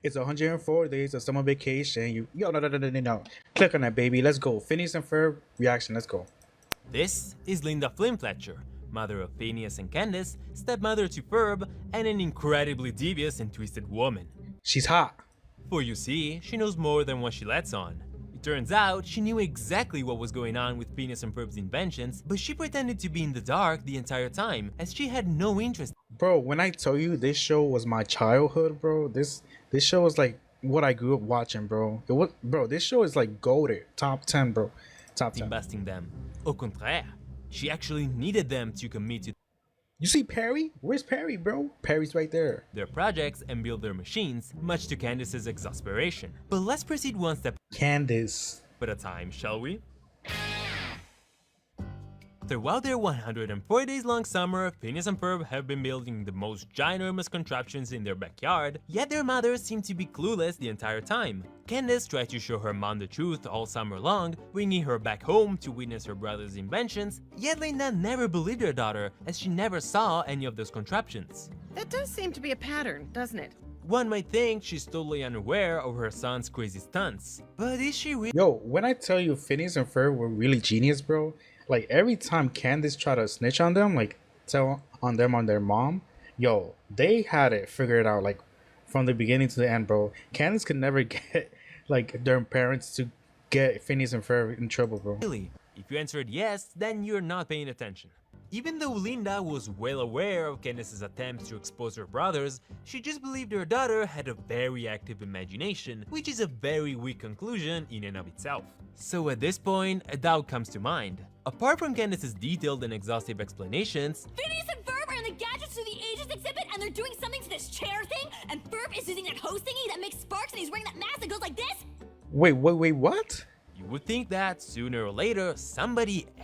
It's 104 days of summer vacation. No. Click on that, baby. Let's go. Phineas and Ferb reaction. Let's go. This is Linda Flynn Fletcher, mother of Phineas and Candace, stepmother to Ferb, and an incredibly devious and twisted woman. She's hot. For you see, she knows more than what she lets on. It turns out she knew exactly what was going on with Phineas and Ferb's inventions, but she pretended to be in the dark the entire time, as she had no interest. Bro, when I tell you this show was my childhood, bro, this show was like what I grew up watching, bro. This show is like goated. Top 10, bro. Top 10. Investing them. Au contraire, she actually needed them to commit to You see Perry? Where's Perry, bro? Perry's right there. their projects and build their machines, much to Candace's exasperation. But let's proceed one step Candace. at a time, shall we? Throughout their 104 days long summer, Phineas and Ferb have been building the most ginormous contraptions in their backyard, yet their mothers seem to be clueless the entire time. Candace tried to show her mom the truth all summer long, bringing her back home to witness her brother's inventions, yet Linda never believed her daughter, as she never saw any of those contraptions. That does seem to be a pattern, doesn't it? One might think she's totally unaware of her son's crazy stunts, but is she really? Yo, when I tell you Phineas and Ferb were really genius, bro, like every time Candace tried to snitch on them, like tell on them on their mom, yo, they had it figured out like from the beginning to the end, bro. Candace could never get like their parents to get Phineas and Ferb in trouble, bro. Really? If you answered yes, then you're not paying attention. Even though Linda was well aware of Candace's attempts to expose her brothers, she just believed her daughter had a very active imagination, which is a very weak conclusion in and of itself. So at this point, a doubt comes to mind. Apart from Candace's detailed and exhaustive explanations, Phineas and Ferb are in the Gadgets Through the Ages exhibit and they're doing something to this chair thing, and Ferb is using that hose thingy that makes sparks and he's wearing that mask that goes like this? Wait, what? you would think that sooner or later,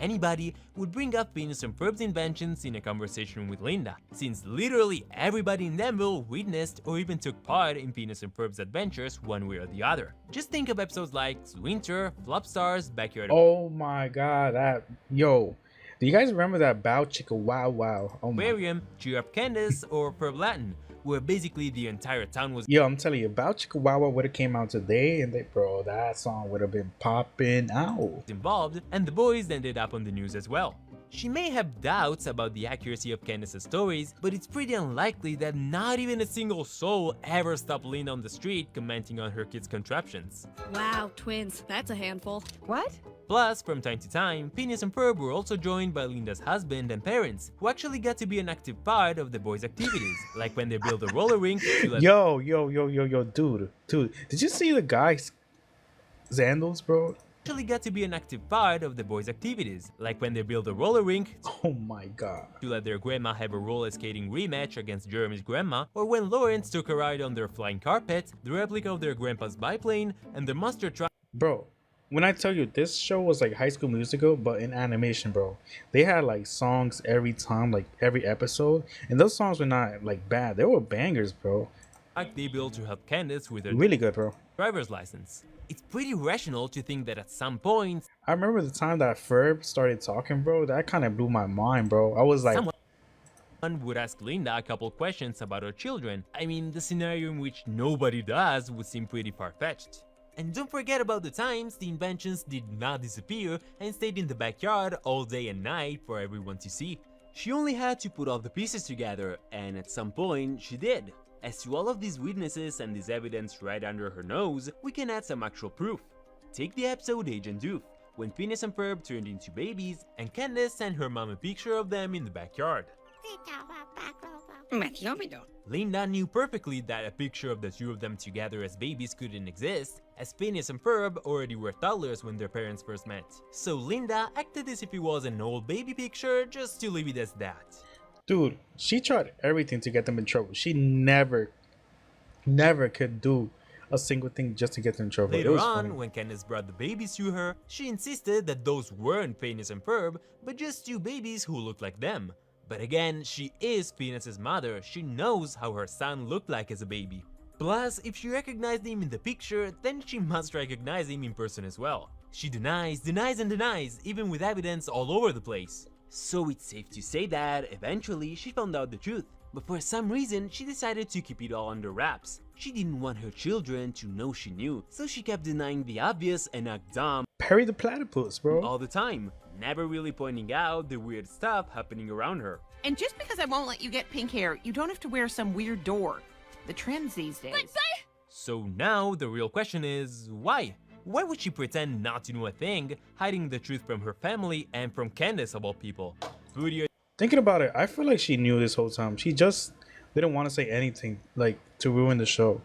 anybody, would bring up Phineas and Ferb's inventions in a conversation with Linda, since literally everybody in Danville witnessed or even took part in Phineas and Ferb's adventures one way or the other. Just think of episodes like Winter, Flopstars, Backyard Oh my god, yo. Do you guys remember that Bow Chicka Wow Wow? Oh my. Aquarium, Cheer Up Candace, or Ferb Latin, where basically the entire town was Yo, I'm telling you, Bow Chicka Wow Wow would have came out today, and bro, that song would have been popping out. involved, and the boys ended up on the news as well. She may have doubts about the accuracy of Candace's stories, but it's pretty unlikely that not even a single soul ever stopped Linda on the street commenting on her kids' contraptions. Wow, twins, that's a handful. What? Plus, from time to time, Phineas and Ferb were also joined by Linda's husband and parents, who actually got to be an active part of the boys' activities, like when they built a roller rink to let Yo, dude, did you see the guy's sandals, bro? actually got to be an active part of the boys' activities, like when they built a roller rink Oh my god. to let their grandma have a roller skating rematch against Jeremy's grandma, or when Lawrence took a ride on their flying carpet, the replica of their grandpa's biplane, and the monster truck. Bro, when I tell you this show was like High School Musical, but in animation, bro. They had like songs every time, like every episode, and those songs were not like bad. They were bangers, bro. They built to help Candace with her Really good, bro. driver's license. It's pretty rational to think that at some point, I remember the time that Ferb started talking, bro. That kind of blew my mind, bro. I was like, someone would ask Linda a couple questions about her children. I mean, the scenario in which nobody does would seem pretty far-fetched. And don't forget about the times the inventions did not disappear and stayed in the backyard all day and night for everyone to see. She only had to put all the pieces together, and at some point she did. As to all of these witnesses and this evidence right under her nose, we can add some actual proof. Take the episode Agent Doof, when Phineas and Ferb turned into babies, and Candace sent her mom a picture of them in the backyard. Linda knew perfectly that a picture of the two of them together as babies couldn't exist, as Phineas and Ferb already were toddlers when their parents first met. So Linda acted as if it was an old baby picture just to leave it as that. dude, she tried everything to get them in trouble. She never could do a single thing just to get them in trouble. It Later was on, funny. when Candace brought the babies to her, she insisted that those weren't Phineas and Ferb, but just two babies who looked like them. But again, she is Phineas's mother, she knows how her son looked like as a baby. Plus, if she recognized him in the picture, then she must recognize him in person as well. She denies, and denies, even with evidence all over the place. So it's safe to say that, eventually, she found out the truth. But for some reason, she decided to keep it all under wraps. She didn't want her children to know she knew, so she kept denying the obvious and act dumb Perry the platypus, bro. all the time, never really pointing out the weird stuff happening around her. And just because I won't let you get pink hair, you don't have to wear some weird door. The trends these days. So now the real question is, why? Why would she pretend not to know a thing, hiding the truth from her family and from Candace of all people? Booty Thinking about it, I feel like she knew this whole time. She just didn't want to say anything, like, to ruin the show.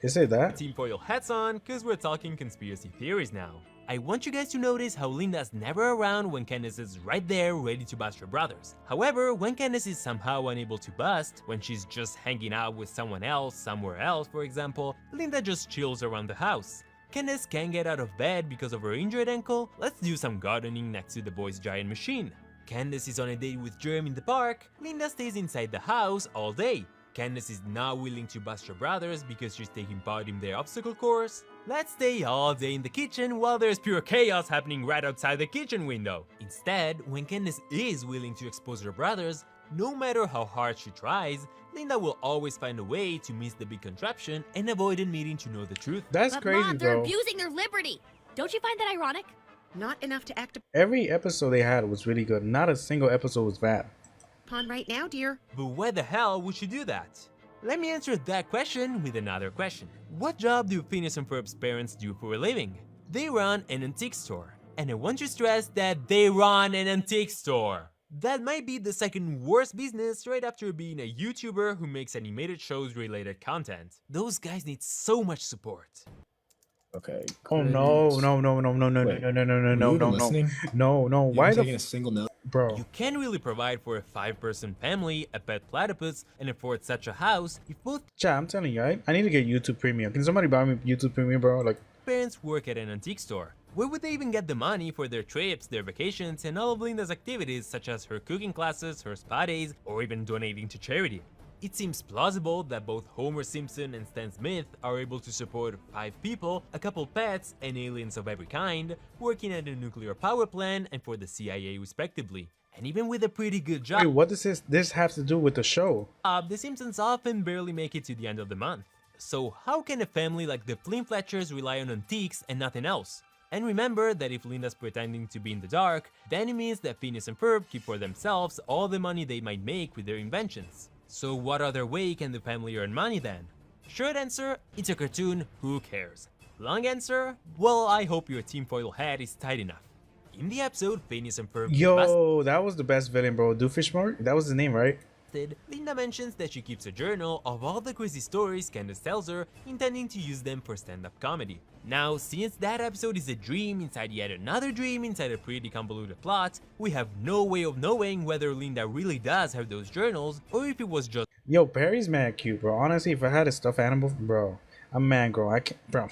Is it that? tinfoil hats on, cause we're talking conspiracy theories now. I want you guys to notice how Linda's never around when Candace is right there ready to bust her brothers. However, when Candace is somehow unable to bust, when she's just hanging out with someone else somewhere else for example, Linda just chills around the house. Candace can't get out of bed because of her injured ankle? Let's do some gardening next to the boys' giant machine. Candace is on a date with Jerem in the park, Linda stays inside the house all day. Candace is not willing to bust her brothers because she's taking part in their obstacle course. Let's stay all day in the kitchen while there's pure chaos happening right outside the kitchen window. Instead, when Candace is willing to expose her brothers, no matter how hard she tries, Linda will always find a way to miss the big contraption and avoid admitting to know the truth. That's But crazy, Mom, they're bro. abusing their liberty. Don't you find that ironic? Not enough to act Every episode they had was really good. Not a single episode was bad. upon right now, dear. But why the hell would she do that? Let me answer that question with another question. What job do Phineas and Ferb's parents do for a living? They run an antique store. And I want to stress that they run an antique store. That might be the second worst business right after being a YouTuber who makes animated shows related content. Those guys need so much support. Okay. Oh no, no, no, no, no, no, Wait, no, no, no, no, were no, you even no, no, listening? no. You Why haven't the taken a single note? bro? You can't really provide for a 5-person family, a pet platypus, and afford such a house if both Chat, I'm telling you, I need to get YouTube Premium. Can somebody buy me YouTube Premium, bro? Like, parents work at an antique store. Where would they even get the money for their trips, their vacations, and all of Linda's activities such as her cooking classes, her spa days, or even donating to charity? It seems plausible that both Homer Simpson and Stan Smith are able to support 5 people, a couple pets, and aliens of every kind, working at a nuclear power plant and for the CIA respectively. And even with a pretty good job, wait, what does this have to do with the show? the Simpsons often barely make it to the end of the month. So how can a family like the Flynn Fletchers rely on antiques and nothing else? And remember that if Linda's pretending to be in the dark, then it means that Phineas and Ferb keep for themselves all the money they might make with their inventions. So what other way can the family earn money then? Short answer, it's a cartoon, who cares? Long answer, well, I hope your tinfoil hat is tight enough. In the episode, Phineas and Ferb get busted. Yo, that was the best villain, bro. Doofenshmirtz? That was his name, right? Linda mentions that she keeps a journal of all the crazy stories Candace tells her, intending to use them for stand-up comedy. Now, since that episode is a dream inside yet another dream inside a pretty convoluted plot, we have no way of knowing whether Linda really does have those journals or if it was just Yo, Perry's mad cute, bro. Honestly, if I had a stuffed animal, bro, I'm mad, bro. I can't, bro.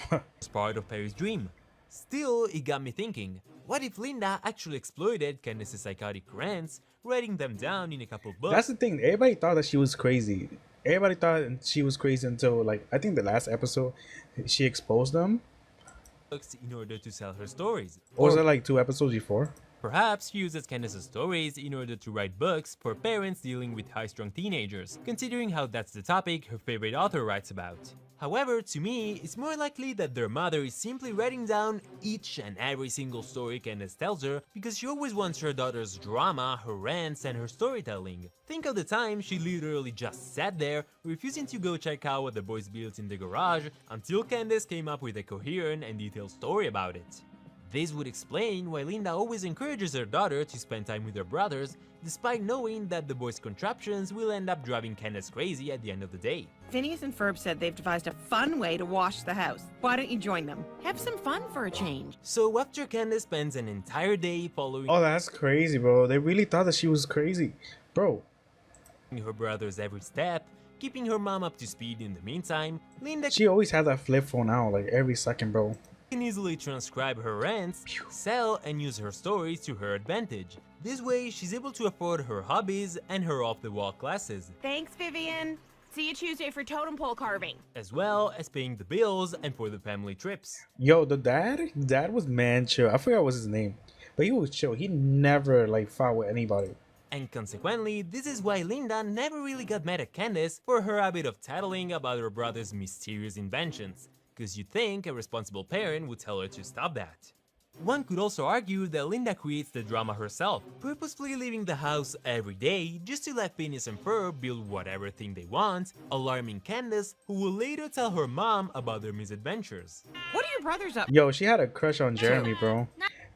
part of Perry's dream. Still, it got me thinking, what if Linda actually exploited Candace's psychotic rants, writing them down in a couple books? That's the thing. Everybody thought that she was crazy. Everybody thought she was crazy until, like, I think the last episode, she exposed them. in order to sell her stories. Or was it like 2 episodes before? Perhaps she uses Candace's stories in order to write books for parents dealing with high-strung teenagers, considering how that's the topic her favorite author writes about. However, to me, it's more likely that their mother is simply writing down each and every single story Candace tells her because she always wants her daughter's drama, her rants, and her storytelling. Think of the time she literally just sat there, refusing to go check out what the boys built in the garage until Candace came up with a coherent and detailed story about it. This would explain why Linda always encourages her daughter to spend time with her brothers, despite knowing that the boys' contraptions will end up driving Candace crazy at the end of the day. Phineas and Ferb said they've devised a fun way to wash the house. Why don't you join them? Have some fun for a change. So after Candace spends an entire day following Oh, that's crazy, bro. They really thought that she was crazy. Bro, her brother's every step, keeping her mom up to speed in the meantime, Linda she always had that flip phone out, like, every second, bro. can easily transcribe her rants, sell and use her stories to her advantage. This way, she's able to afford her hobbies and her off-the-wall classes, Thanks, Vivian. See you Tuesday for totem pole carving. as well as paying the bills and for the family trips. Yo, the dad was man chill. I forgot what his name. But he was chill. He never, like, fought with anybody. And consequently, this is why Linda never really got mad at Candace for her habit of tattling about her brother's mysterious inventions, cause you'd think a responsible parent would tell her to stop that. One could also argue that Linda creates the drama herself, purposefully leaving the house every day just to let Phineas and Ferb build whatever thing they want, alarming Candace, who will later tell her mom about their misadventures. What are your brothers up? Yo, she had a crush on Jeremy, bro.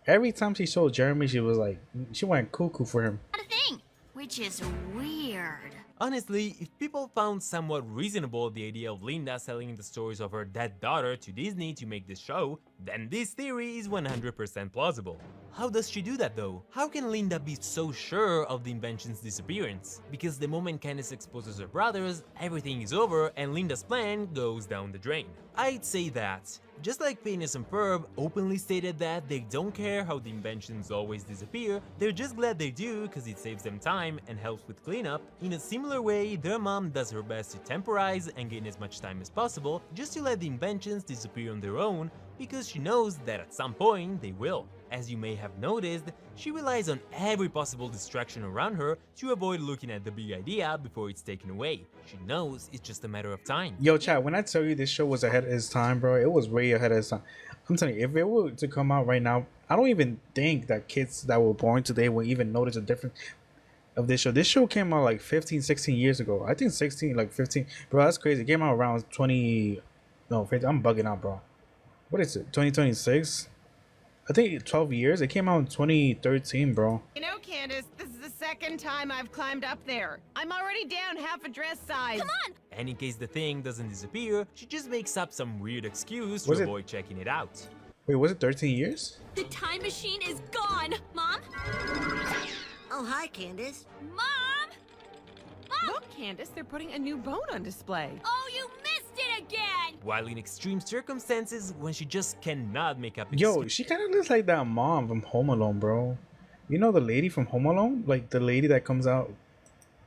Every time she saw Jeremy, she was like, she went cuckoo for him. Not a thing, which is weird. Honestly, if people found somewhat reasonable the idea of Linda selling the stories of her dead daughter to Disney to make this show, then this theory is 100% plausible. How does she do that though? How can Linda be so sure of the invention's disappearance? Because the moment Candace exposes her brothers, everything is over and Linda's plan goes down the drain. I'd say that, just like Phineas and Ferb openly stated that they don't care how the inventions always disappear, they're just glad they do because it saves them time and helps with cleanup, in a similar way their mom does her best to temporize and gain as much time as possible just to let the inventions disappear on their own, because she knows that at some point they will. As you may have noticed, she relies on every possible distraction around her to avoid looking at the big idea before it's taken away. She knows it's just a matter of time. Yo, chat, when I tell you this show was ahead of its time, bro, it was way ahead of its time. I'm telling you, if it were to come out right now, I don't even think that kids that were born today will even notice the difference of this show. This show came out like 15, 16 years ago. I think 16, like 15. Bro, that's crazy. It came out around 20... No, 50, I'm bugging out, bro. What is it? 2026? I think 12 years. It came out in 2013, bro. You know, Candace, this is the second time I've climbed up there. I'm already down half a dress size. Come on! And in case the thing doesn't disappear, she just makes up some weird excuse Was to it- avoid checking it out. Wait, was it 13 years? The time machine is gone! Mom? Oh, hi, Candace. Mom! Mom! Look, Candace, they're putting a new boat on display. Oh, you missed it again! While in extreme circumstances, when she just cannot make up Yo, excuses. she kind of looks like that mom from Home Alone, bro. You know the lady from Home Alone? Like the lady that comes out.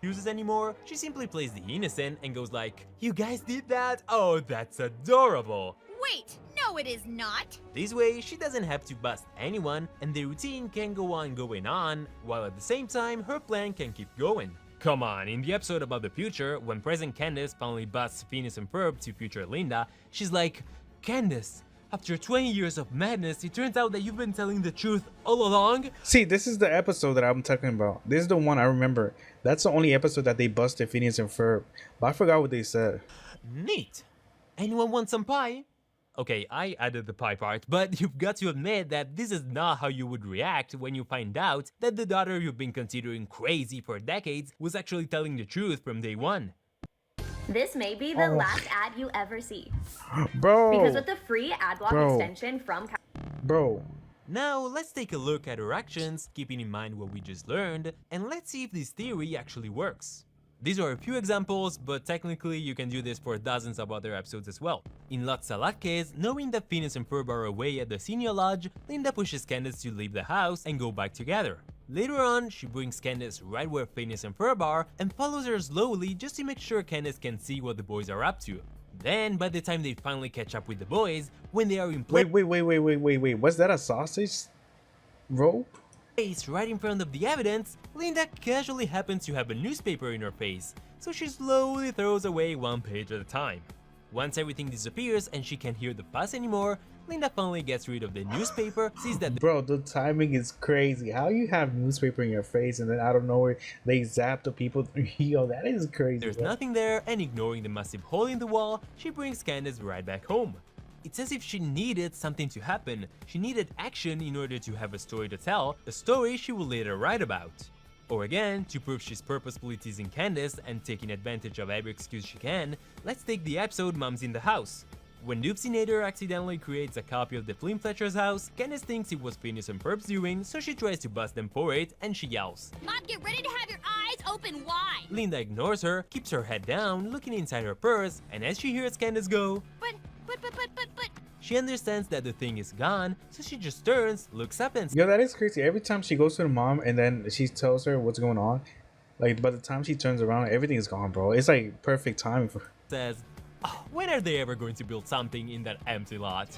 Excuses anymore, she simply plays the innocent and goes like, "You guys did that? Oh, that's adorable." Wait, no it is not! This way, she doesn't have to bust anyone and the routine can go on going on, while at the same time, her plan can keep going. Come on, in the episode about the future, when present Candace finally busts Phineas and Ferb to future Linda, she's like, "Candace, after 20 years of madness, it turns out that you've been telling the truth all along?" See, this is the episode that I'm talking about. This is the one I remember. That's the only episode that they busted Phineas and Ferb. But I forgot what they said. Neat. Anyone want some pie? Okay, I added the pie part, but you've got to admit that this is not how you would react when you find out that the daughter you've been considering crazy for decades was actually telling the truth from day one. This may be the Oh. last ad you ever see. Bro. Because with the free AdBlock Bro. extension from Bro. Now, let's take a look at her actions, keeping in mind what we just learned, and let's see if this theory actually works. These are a few examples, but technically you can do this for dozens of other episodes as well. In Lot Salatke's, knowing that Phineas and Ferb are away at the Senior Lodge, Linda pushes Candace to leave the house and go back together. Later on, she brings Candace right where Phineas and Ferb are and follows her slowly just to make sure Candace can see what the boys are up to. Then, by the time they finally catch up with the boys, when they are in place Wait. Was that a sausage roll? right in front of the evidence, Linda casually happens to have a newspaper in her face, so she slowly throws away one page at a time. Once everything disappears and she can't hear the fuss anymore, Linda finally gets rid of the newspaper, sees that Bro, the timing is crazy. How you have newspaper in your face and then out of nowhere they zap the people? Yo, that is crazy. there's bro. nothing there, and ignoring the massive hole in the wall, she brings Candace right back home. It's as if she needed something to happen. She needed action in order to have a story to tell, a story she will later write about. Or again, to prove she's purposefully teasing Candace and taking advantage of every excuse she can, let's take the episode Mom's in the House. When Doopsinator accidentally creates a copy of the Flynn Fletcher's house, Candace thinks it was Phineas and Ferb's doing, so she tries to bust them for it, and she yells. Mom, get ready to have your eyes open wide! Linda ignores her, keeps her head down, looking inside her purse, and as she hears Candace go, But, she understands that the thing is gone, so she just turns, looks up and Yo, that is crazy. Every time she goes to the mom and then she tells her what's going on, like by the time she turns around, everything is gone, bro. It's like perfect timing for her. says, "Oh, when are they ever going to build something in that empty lot?"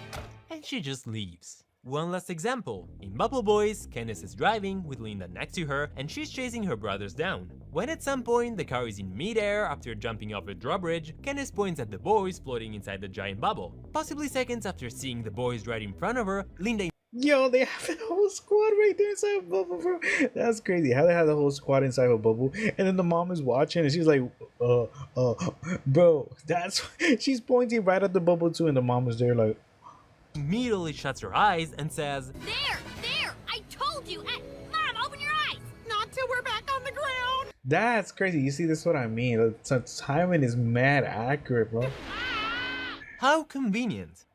And she just leaves. One last example. In Bubble Boys, Candace is driving with Linda next to her and she's chasing her brothers down. When at some point the car is in midair after jumping off a drawbridge, Candace points at the boys floating inside the giant bubble. Possibly seconds after seeing the boys right in front of her, Linda Yo, they have the whole squad right there inside a bubble, bro. That's crazy. How they have the whole squad inside a bubble, and then the mom is watching, and she's like, bro, that's she's pointing right at the bubble too, and the mom is there like, immediately shuts her eyes and says, There! I told you! Mom, open your eyes! Not till we're back on the ground. that's crazy. You see, that's what I mean. The timing is mad accurate, bro. how convenient.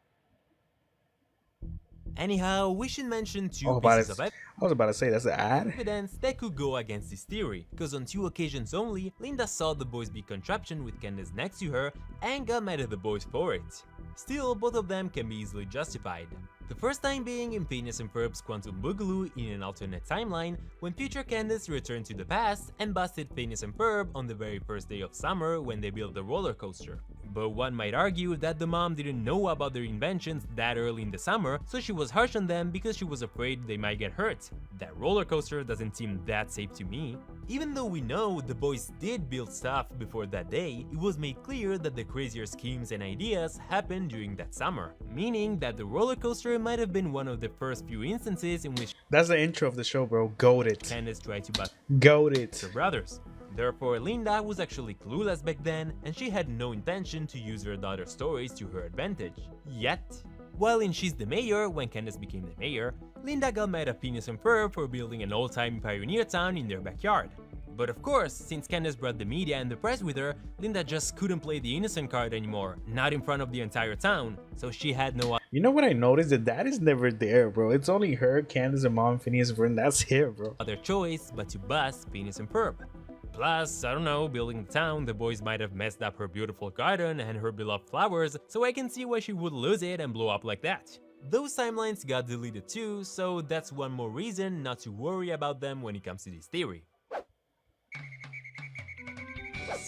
Anyhow, we should mention two Oh, pieces of I was about to say that's an ad. evidence that could go against this theory, because on 2 occasions only, Linda saw the boys' big contraption with Candace next to her and got mad at the boys for it. Still, both of them can be easily justified. The first time being in Phineas and Ferb's Quantum Boogaloo in an alternate timeline, when future Candace returned to the past and busted Phineas and Ferb on the very first day of summer when they built the roller coaster. But one might argue that the mom didn't know about their inventions that early in the summer, so she was harsh on them because she was afraid they might get hurt. That roller coaster doesn't seem that safe to me. Even though we know the boys did build stuff before that day, it was made clear that the crazier schemes and ideas happened during that summer, meaning that the roller coaster might have been one of the first few instances in which That's the intro of the show, bro. Goated. Candace tried to bust Goated. her brothers. Therefore, Linda was actually clueless back then, and she had no intention to use her daughter's stories to her advantage. Yet, while in She's the Mayor, when Candace became the mayor, Linda got mad at Phineas and Ferb for building an old-time pioneer town in their backyard. But of course, since Candace brought the media and the press with her, Linda just couldn't play the innocent card anymore, not in front of the entire town, so she had no You know what I noticed? That dad is never there, bro. It's only her, Candace, and mom, Phineas, and Ferb. That's it, bro. other choice but to bust Phineas and Ferb. Plus, I don't know, building the town, the boys might have messed up her beautiful garden and her beloved flowers, so I can see why she would lose it and blow up like that. Those timelines got deleted too, so that's one more reason not to worry about them when it comes to this theory.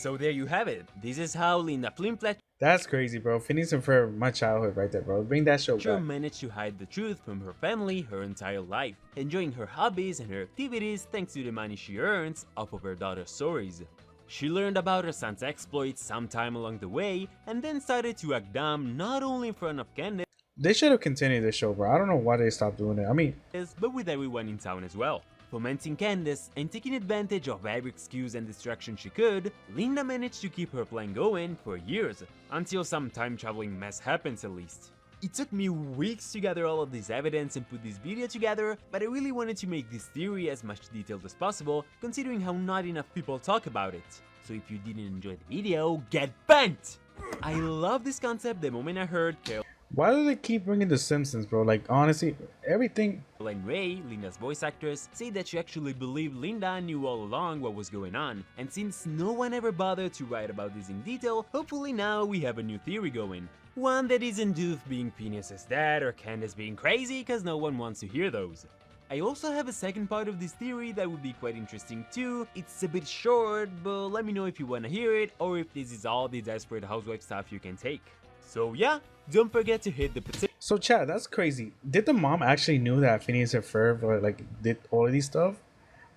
So there you have it. This is how Linda Flimfletcher That's crazy, bro. Phineas and Ferb, my childhood right there, bro. Bring that show back. managed to hide the truth from her family her entire life, enjoying her hobbies and her activities thanks to the money she earns off of her daughter's stories. She learned about her son's exploits sometime along the way, and then started to act dumb not only in front of Candace, They should have continued the show, bro. I don't know why they stopped doing it. I mean, but with everyone in town as well. Fomenting Candace and taking advantage of every excuse and distraction she could, Linda managed to keep her plan going for years, until some time-traveling mess happens at least. It took me weeks to gather all of this evidence and put this video together, but I really wanted to make this theory as much detailed as possible, considering how not enough people talk about it. So if you didn't enjoy the video, get bent! I love this concept the moment I heard Carol why do they keep bringing The Simpsons, bro? Like, honestly, everything. and Ray, Linda's voice actress, say that she actually believed Linda knew all along what was going on, and since no one ever bothered to write about this in detail, hopefully now we have a new theory going. One that isn't Doof being Phineas's dad or Candace being crazy, cause no one wants to hear those. I also have a second part of this theory that would be quite interesting too. It's a bit short, but let me know if you wanna hear it, or if this is all the Desperate Housewife stuff you can take. So yeah, don't forget to hit the potato. So, Chad, that's crazy. Did the mom actually knew that Phineas and Ferb like did all of these stuff?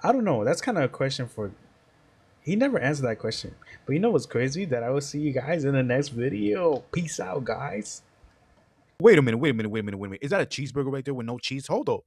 I don't know. That's kind of a question for. He never answered that question. But you know what's crazy? That I will see you guys in the next video. Peace out, guys. Wait a minute. Is that a cheeseburger right there with no cheese? Hold up.